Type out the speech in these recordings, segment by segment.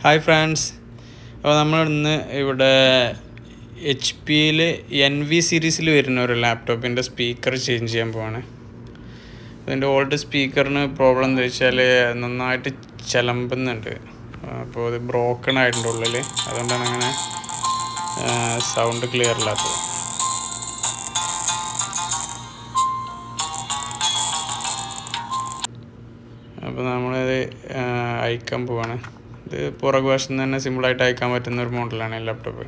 Hi friends, അപ്പോൾ നമ്മൾ ഇന്ന് ഇവിടെ HP NV സീരീസിൽ വരുന്ന ഒരു ലാപ്ടോപ്പിൻ്റെ സ്പീക്കർ ചേഞ്ച് ചെയ്യാൻ പോവാണ്. അതിൻ്റെ ഓൾഡ് സ്പീക്കറിന് പ്രോബ്ലം എന്താ വെച്ചാൽ നന്നായിട്ട് ചിലമ്പുന്നുണ്ട്. അപ്പോൾ അത് ബ്രോക്കൺ ആയിട്ടുണ്ട് ഉള്ളിൽ, അതുകൊണ്ടാണ് അങ്ങനെ സൗണ്ട് ക്ലിയർ ഇല്ലാത്തത്. അപ്പോൾ നമ്മളത് അയക്കാൻ പോവാണ്. ഇത് പുറകു വശം തന്നെ സിമ്പിളായിട്ട് അയക്കാൻ പറ്റുന്ന ഒരു മോഡലാണ് ലാപ്ടോപ്പ്.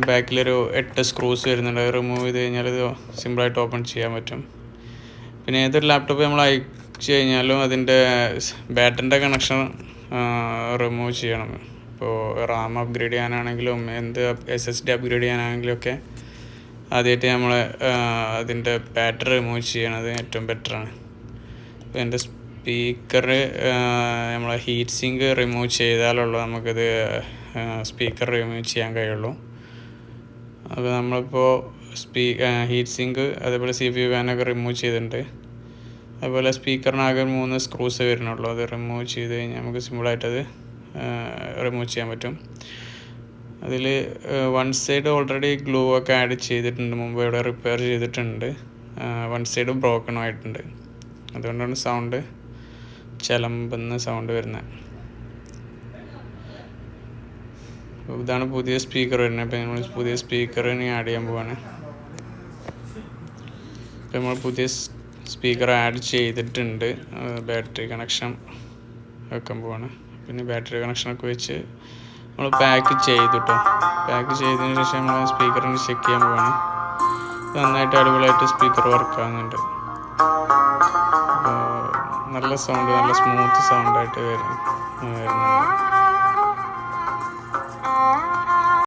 ബാക്കിലൊരു 8 സ്ക്രൂസ് വരുന്നുണ്ട്. അത് റിമൂവ് ചെയ്ത് കഴിഞ്ഞാൽ ഇത് സിമ്പിളായിട്ട് ഓപ്പൺ ചെയ്യാൻ പറ്റും. പിന്നെ ഏതൊരു ലാപ്ടോപ്പ് നമ്മൾ അയച്ചു കഴിഞ്ഞാലും അതിൻ്റെ ബാറ്ററിൻ്റെ കണക്ഷൻ റിമൂവ് ചെയ്യണം. ഇപ്പോൾ റാം അപ്ഗ്രേഡ് ചെയ്യാനാണെങ്കിലും എന്ത് SSD അപ്ഗ്രേഡ് ചെയ്യാനാണെങ്കിലും ഒക്കെ ആദ്യമായിട്ട് നമ്മൾ അതിൻ്റെ ബാറ്ററി റിമൂവ് ചെയ്യണത് ഏറ്റവും ബെറ്ററാണ്. അപ്പോൾ എൻ്റെ സ്പീക്കർ നമ്മളെ ഹീറ്റ് സിങ്ക് റിമൂവ് ചെയ്താലുള്ളൂ നമുക്കിത് സ്പീക്കർ റിമൂവ് ചെയ്യാൻ കഴിയുള്ളൂ. അപ്പോൾ നമ്മളിപ്പോൾ ഹീറ്റ് സിങ്ക് അതേപോലെ CPU ഫാനൊക്കെ റിമൂവ് ചെയ്തിട്ടുണ്ട്. അതുപോലെ സ്പീക്കറിനാകെ 3 സ്ക്രൂസ് വരുന്നുള്ളൂ. അത് റിമൂവ് ചെയ്ത് കഴിഞ്ഞാൽ നമുക്ക് സിമ്പിളായിട്ടത് റിമൂവ് ചെയ്യാൻ പറ്റും. അതിൽ വൺ സൈഡ് ഓൾറെഡി ഗ്ലൂ ഒക്കെ ആഡ് ചെയ്തിട്ടുണ്ട്, മുമ്പ് ഇവിടെ റിപ്പയർ ചെയ്തിട്ടുണ്ട്. വൺ സൈഡ് ബ്രോക്കൺ ആയിട്ടുണ്ട്, അതുകൊണ്ടാണ് സൗണ്ട് ചിലമ്പെന്ന സൗണ്ട് വരുന്നത്. ഇതാണ് പുതിയ സ്പീക്കർ വരുന്നത്. അപ്പോൾ നമ്മൾ പുതിയ സ്പീക്കറിന് ആഡ് ചെയ്യാൻ പോവാണ്. അപ്പോൾ നമ്മൾ പുതിയ സ്പീക്കർ ആഡ് ചെയ്തിട്ടുണ്ട്. ബാറ്ററി കണക്ഷൻ വെക്കാൻ പോവാണ്. പിന്നെ ബാറ്ററി കണക്ഷനൊക്കെ വെച്ച് നമ്മൾ പാക്ക് ചെയ്തിട്ടോ. പാക്ക് ചെയ്തതിന് ശേഷം നമ്മൾ സ്പീക്കറിന് ചെക്ക് ചെയ്യാൻ പോവാണ്. നന്നായിട്ട് അടിപൊളിയായിട്ട് സ്പീക്കർ വർക്ക് ആകുന്നുണ്ട്. നല്ല സൗണ്ട്, നല്ല സ്മൂത്ത് സൗണ്ടായിട്ട് വരുന്നുണ്ട്.